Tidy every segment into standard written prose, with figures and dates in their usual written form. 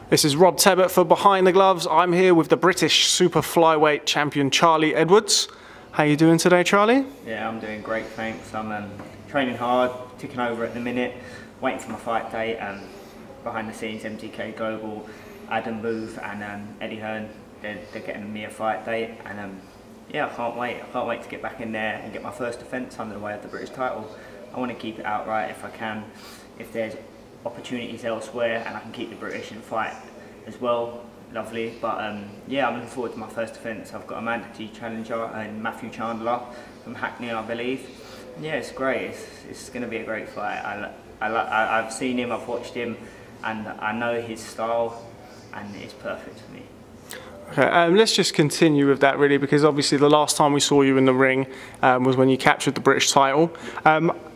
This is Rob Tebbutt for Behind the Gloves. I'm here with the British super flyweight champion Charlie Edwards. How are you doing today, Charlie? Yeah, I'm doing great, thanks. I'm training hard, ticking over at the minute, waiting for my fight date. Behind the scenes, MTK Global, Adam Booth and Eddie Hearn, they're getting me a fight date, and yeah, I can't wait. I can't wait to get back in there and get my first defence under the way of the British title. I want to keep it outright if I can. If there's opportunities elsewhere and I can keep the British in fight as well, lovely. But yeah, I'm looking forward to my first defence. I've got a mandatory challenger in Matthew Chandler from Hackney, I believe. And yeah, it's great. It's going to be a great fight. I've seen him, I've watched him, and I know his style, and it's perfect for me. Okay, let's just continue with that really, because obviously the last time we saw you in the ring was when you captured the British title.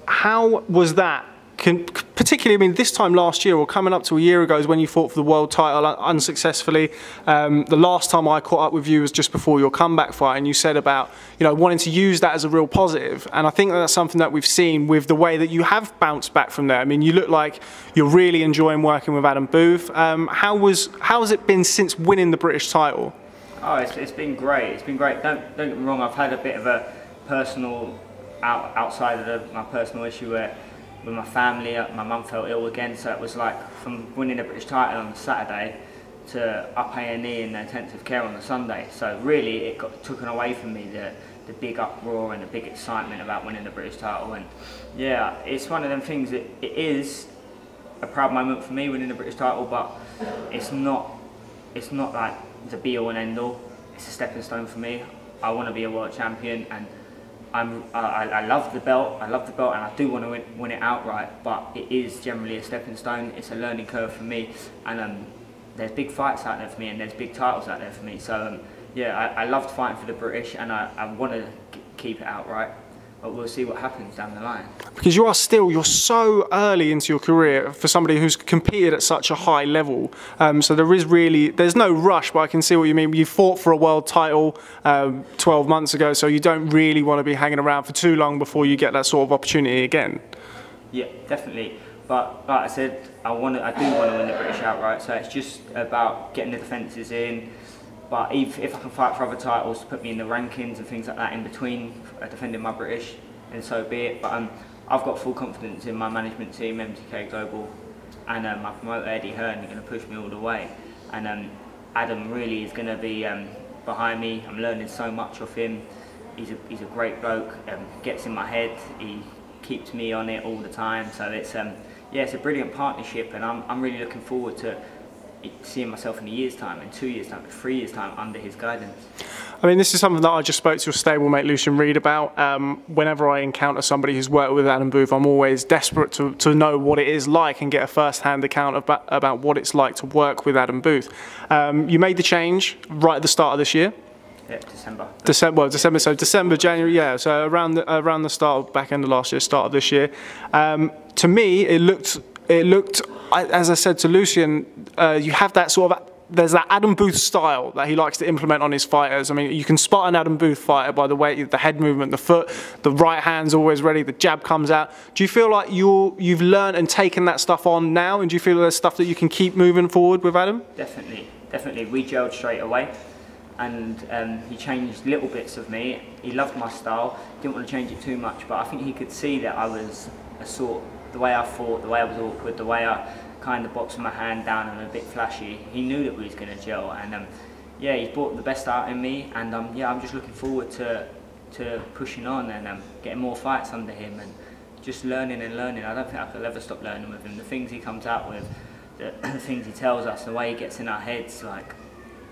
How was that? Particularly, I mean, this time last year, or coming up to a year ago, is when you fought for the world title unsuccessfully. The last time I caught up with you was just before your comeback fight, and you said about, you know, wanting to use that as a real positive. And I think that's something that we've seen with the way that you have bounced back from there. I mean, you look like you're really enjoying working with Adam Booth. How has it been since winning the British title? Oh, it's been great. It's been great. Don't get me wrong. I've had a bit of a personal outside of my personal issue where, with my family, my mum felt ill again, so it was like from winning a British title on the Saturday to up A&E in intensive care on the Sunday. So really it got taken away from me, the big uproar and the big excitement about winning the British title. And yeah, it's one of them things that it is a proud moment for me winning the British title, but it's not like the be all and end all. It's a stepping stone for me. I want to be a world champion, and I love the belt. I love the belt, and I do want to win it outright. But it is generally a stepping stone. It's a learning curve for me, and there's big fights out there for me, and there's big titles out there for me. So yeah, I loved fighting for the British, and I want to keep it outright. But we'll see what happens down the line. Because you're so early into your career for somebody who's competed at such a high level. So there's no rush, but I can see what you mean. You fought for a world title 12 months ago, so you don't really want to be hanging around for too long before you get that sort of opportunity again. Yeah, definitely. But like I said, I do want to win the British outright, so it's just about getting the defences in. But if I can fight for other titles to put me in the rankings and things like that in between defending my British, then so be it. But I've got full confidence in my management team, MTK Global, and my promoter Eddie Hearn are going to push me all the way. And Adam really is going to be behind me. I'm learning so much off him. He's a great bloke. Gets in my head. He keeps me on it all the time. So it's yeah, it's a brilliant partnership, and I'm really looking forward to seeing myself in a year's time, in 2 years' time, in 3 years' time under his guidance. I mean, this is something that I just spoke to your stablemate Lucian Reed about. Whenever I encounter somebody who's worked with Adam Booth, I'm always desperate to know what it is like and get a first-hand account about what it's like to work with Adam Booth. You made the change right at the start of this year. Yeah, December. So December, January, yeah. So around the start of back end of last year, start of this year. To me, it looked. As I said to Lucian, you have that sort of, there's that Adam Booth style that he likes to implement on his fighters. I mean, you can spot an Adam Booth fighter by the way, the head movement, the foot, the right hand's always ready, the jab comes out. Do you feel like you've learned and taken that stuff on now, and do you feel there's stuff that you can keep moving forward with Adam? Definitely, definitely. We gelled straight away, and he changed little bits of me. He loved my style, didn't want to change it too much, but I think he could see that I was the way I fought, the way I was awkward, the way I kind of boxed my hand down and a bit flashy. He knew that we was going to gel, and yeah, he's brought the best out in me, and yeah, I'm just looking forward to pushing on and getting more fights under him and just learning and learning. I don't think I could ever stop learning with him. The things he comes out with, the things he tells us, the way he gets in our heads, like,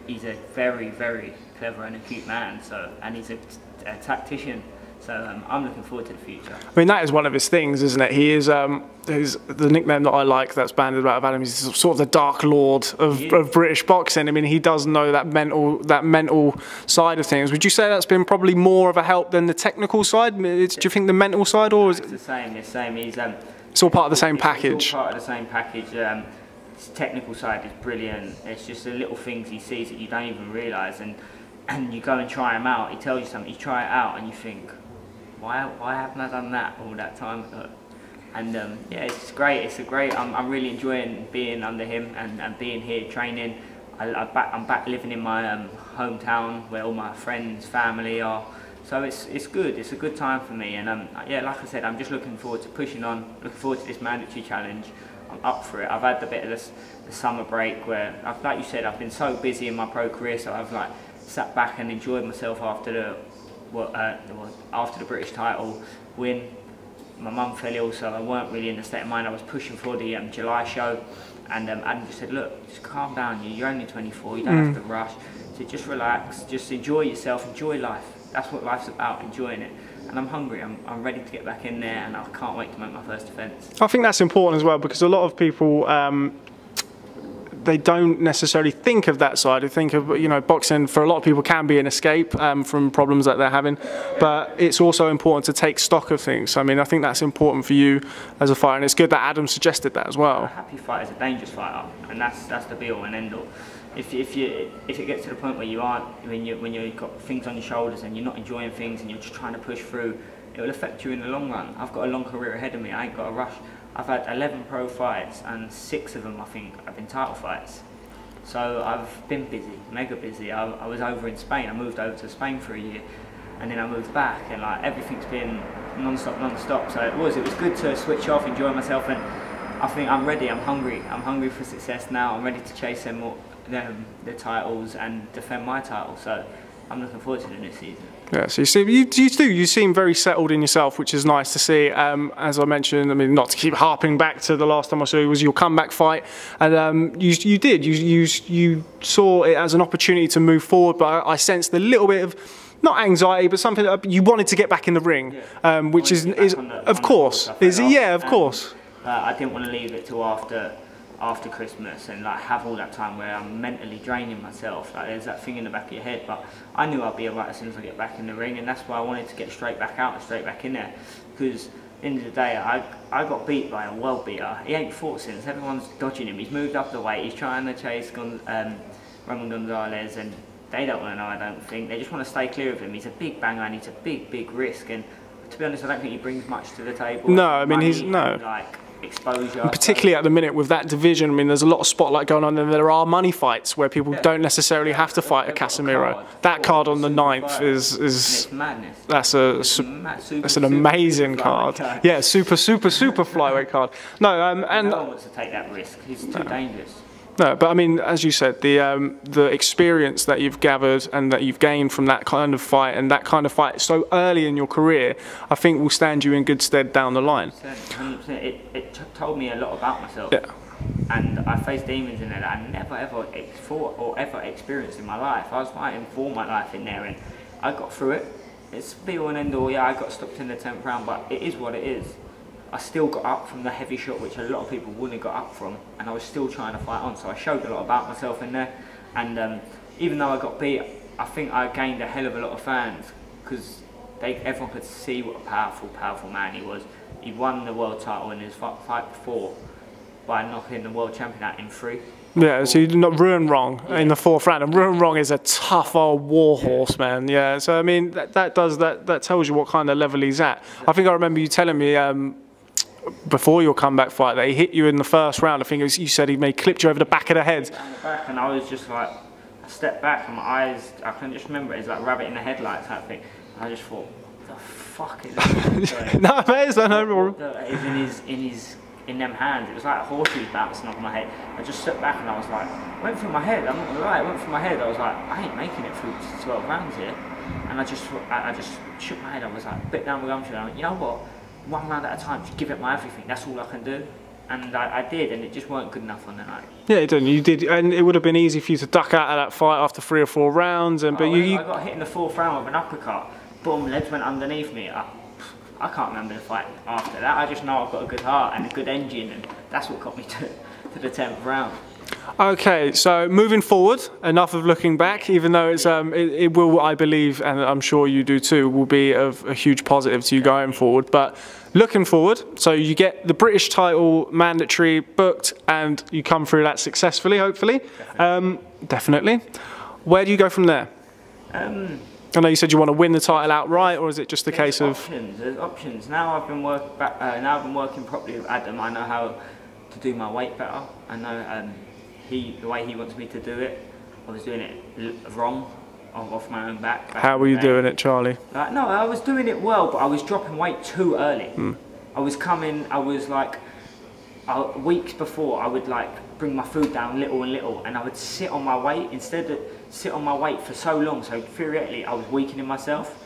he's a very, very clever and acute man. So, and he's a tactician. So I'm looking forward to the future. I mean, that is one of his things, isn't it? He is, the nickname that I like that's banded about Adam, he's sort of the Dark Lord of British boxing. I mean, he does know that mental side of things. Would you say that's been probably more of a help than the technical side? Do you think the mental side, or is it? It's the same. It's all part of the same package. It's all part of the same package. His technical side is brilliant. It's just the little things he sees that you don't even realise, and you go and try him out. He tells you something, you try it out, and you think, why haven't I done that all that time? And yeah, it's great. I'm really enjoying being under him and being here training. I'm back living in my hometown where all my friends, family are. So it's good. It's a good time for me. And yeah, like I said, I'm just looking forward to pushing on. Looking forward to this mandatory challenge. I'm up for it. I've had the bit of the summer break where, like you said, I've been so busy in my pro career, so I've like sat back and enjoyed myself after the British title win. My mum fell ill, so I weren't really in the state of mind. I was pushing for the July show, and Adam just said, look, just calm down, you're only 24, you don't have to rush, so just relax, just enjoy yourself, enjoy life. That's what life's about, enjoying it. And I'm hungry, I'm ready to get back in there, and I can't wait to make my first defence. I think that's important as well, because a lot of people, they don't necessarily think of that side. They think of, you know, boxing for a lot of people can be an escape from problems that they're having, but it's also important to take stock of things. I mean, I think that's important for you as a fighter, and it's good that Adam suggested that as well. A happy fighter is a dangerous fighter, and that's the be all and end all. If it gets to the point where you aren't, when you've got things on your shoulders and you're not enjoying things and you're just trying to push through, it will affect you in the long run. I've got a long career ahead of me. I ain't got to rush. I've had 11 pro fights, and 6 of them I think have been title fights. So I've been busy, mega busy. I was over in Spain. I moved over to Spain for a year, and then I moved back, and like everything's been non-stop. So it was good to switch off, enjoy myself, and I think I'm ready. I'm hungry for success now. I'm ready to chase the titles and defend my title. So I'm looking forward to the new season. Yeah, so you seem very settled in yourself, which is nice to see. As I mentioned, I mean, not to keep harping back to the last time I saw you, was your comeback fight, and you saw it as an opportunity to move forward, but I sensed a little bit of, not anxiety, but something that you wanted to get back in the ring, yeah. Which is of course. I didn't want to leave it till after Christmas and like have all that time where I'm mentally draining myself. Like there's that thing in the back of your head, but I knew I'd be alright as soon as I get back in the ring, and that's why I wanted to get straight back out and straight back in there. Because at the end of the day, I got beat by a world beater. He ain't fought since. Everyone's dodging him. He's moved up the weight. He's trying to chase Roman Gonzalez, and they don't want to know. I don't think they just want to stay clear of him. He's a big banger and he's a big risk. And to be honest, I don't think he brings much to the table. No, I mean he's no. Like, exposure. And particularly at the minute with that division, I mean, there's a lot of spotlight going on, and there are money fights where people don't necessarily have to fight a Casemiro. That card on the 9th is madness. That's an amazing card. Yeah, super flyweight card. No, and no one wants to take that risk. He's too dangerous. No, but I mean, as you said, the experience that you've gathered and that you've gained from that kind of fight and that kind of fight so early in your career, I think will stand you in good stead down the line. 100%. It told me a lot about myself. Yeah. And I faced demons in there that I never ever thought or ever experienced in my life. I was fighting for my life in there, and I got through it. It's be all and end all. Yeah, I got stopped in the 10th round, but it is what it is. I still got up from the heavy shot, which a lot of people wouldn't have got up from, and I was still trying to fight on, so I showed a lot about myself in there. And even though I got beat, I think I gained a hell of a lot of fans, because everyone could see what a powerful man he was. He won the world title in his fight before by knocking the world champion out in 3. Yeah, so you did not ruin wrong in the 4th round, and ruin wrong is a tough old warhorse, man. Yeah, so I mean that tells you what kind of level he's at. I think I remember you telling me before your comeback fight that he hit you in the 1st round. I think you said he clipped you over the back of the head. Down the back, and I was just like, I stepped back and my eyes, I can just remember it's like rabbit in the headlights type thing. And I just thought, what the fuck is this? No, mate, no. It's in them hands. It was like a horseshoe bouncing off my head. I just stepped back and I was like, went through my head. I'm not gonna lie, it went through my head. I was like, I ain't making it through 12 rounds here. And I just shook my head. I was like, bit down the gum. I went, you know what? 1 round at a time, just give it my everything. That's all I can do. And I did, and it just weren't good enough on the night. Yeah, it didn't. You did, and it would have been easy for you to duck out of that fight after 3 or 4 rounds. And I got hit in the 4th round with an uppercut. Boom, legs went underneath me. I can't remember the fight after that. I just know I've got a good heart and a good engine, and that's what got me to the 10th round. Okay, so moving forward, enough of looking back, even though it's it will, I believe, and I'm sure you do too, will be of a huge positive to you going forward. But looking forward, so you get the British title mandatory booked and you come through that successfully, hopefully. Definitely. Where do you go from there? I know you said you want to win the title outright, or is it just a case of options? There's options. Now I've been working properly with Adam. I know how to do my weight better. I know the way he wants me to do it. I was doing it wrong, off my own back. How were you doing it, Charlie? No, I was doing it well, but I was dropping weight too early. I was like, weeks before, I would like bring my food down little and little, and I would sit on my weight instead of sit on my weight for so long. So theoretically, I was weakening myself.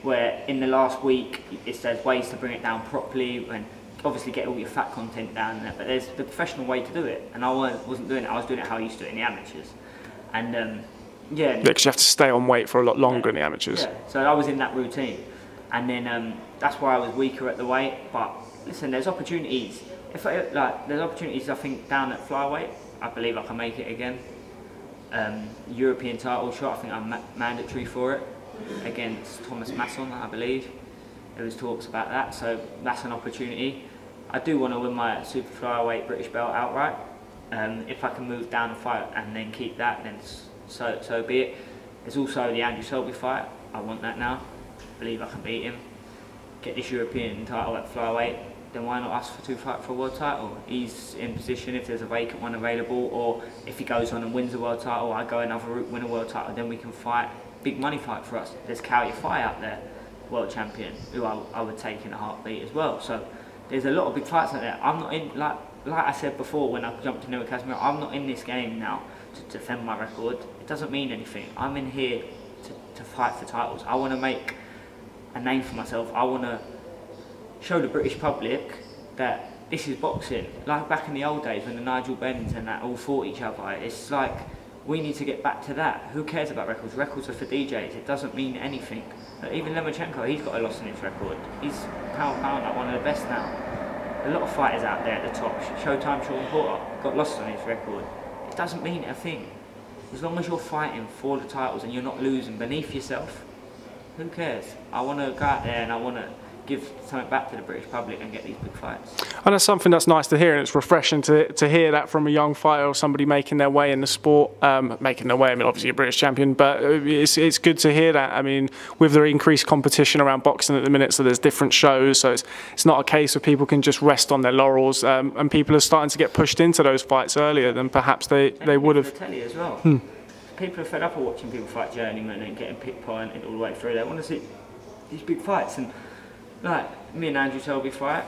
Where in the last week, there's ways to bring it down properly and obviously get all your fat content down there. But there's the professional way to do it, and I wasn't doing it. I was doing it how I used to do it in the amateurs, and yeah, because you have to stay on weight for a lot longer in the amateurs. Yeah, so I was in that routine, and then that's why I was weaker at the weight. But listen, there's opportunities. There's opportunities. I think down at flyweight, I believe I can make it again. European title shot, I think I'm mandatory for it against Thomas Masson, I believe. There was talks about that, so that's an opportunity. I do want to win my super flyweight British belt outright. If I can move down and fight and then keep that, then so be it. There's also the Andrew Selby fight. I want that now. I believe I can beat him. Get this European title at flyweight. Then why not ask to fight for a world title? He's in position if there's a vacant one available, or if he goes on and wins a world title, I go another route, win a world title, then we can fight. Big money fight for us. There's Cowie Fight out there, world champion, who I would take in a heartbeat as well. So there's a lot of big fights out there. I'm not in, like I said before when I jumped into Casimir, I'm not in this game now to defend my record. It doesn't mean anything. I'm in here to fight for titles. I want to make a name for myself. I want to show the British public that this is boxing. Like back in the old days when the Nigel Benns and that all fought each other. It's like, we need to get back to that. Who cares about records? Records are for DJs. It doesn't mean anything. Even Lomachenko, he's got a loss in his record. He's pound for pound like one of the best now. A lot of fighters out there at the top. Showtime, Sean Porter, got lost on his record. It doesn't mean a thing. As long as you're fighting for the titles and you're not losing beneath yourself, who cares? I want to go out there and I want to give something back to the British public and get these big fights. And that's something that's nice to hear, and it's refreshing to hear that from a young fighter or somebody making their way in the sport. Making their way, I mean, obviously a British champion, but it's good to hear that. I mean, with the increased competition around boxing at the minute, so there's different shows, so it's not a case where people can just rest on their laurels, and people are starting to get pushed into those fights earlier than perhaps they would have. The telly as well. People are fed up of watching people fight journeymen and getting pickpocketed all the way through. They want to see these big fights, and like me and Andrew Selby fight,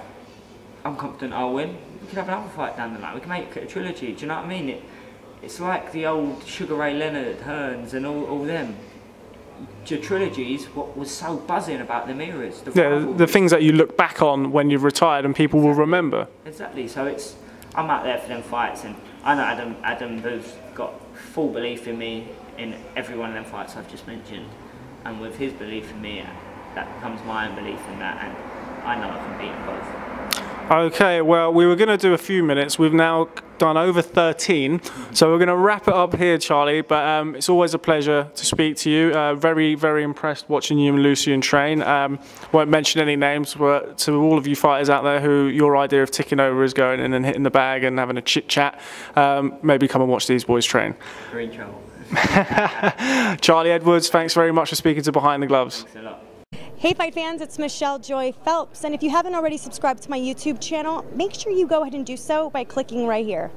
I'm confident I'll win. We could have another fight down the line. We can make it a trilogy. Do you know what I mean? It's like the old Sugar Ray Leonard, Hearns, and all them. The trilogies, what was so buzzing about them eras. The things that you look back on when you've retired and people will remember. Exactly. So I'm out there for them fights, and I know Adam Booth's got full belief in me in every one of them fights I've just mentioned, and with his belief in me, that comes my own belief in that, and I know I can beat them both. Okay, well, we were going to do a few minutes. We've now done over 13, so we're going to wrap it up here, Charlie, but it's always a pleasure to speak to you. Very, very impressed watching you and Lucian train. Won't mention any names, but to all of you fighters out there who your idea of ticking over is going in and hitting the bag and having a chit-chat, maybe come and watch these boys train. Green trouble. Charlie Edwards, thanks very much for speaking to Behind the Gloves. Thanks a lot. Hey Fight fans, it's Michelle Joy Phelps, and if you haven't already subscribed to my YouTube channel, make sure you go ahead and do so by clicking right here.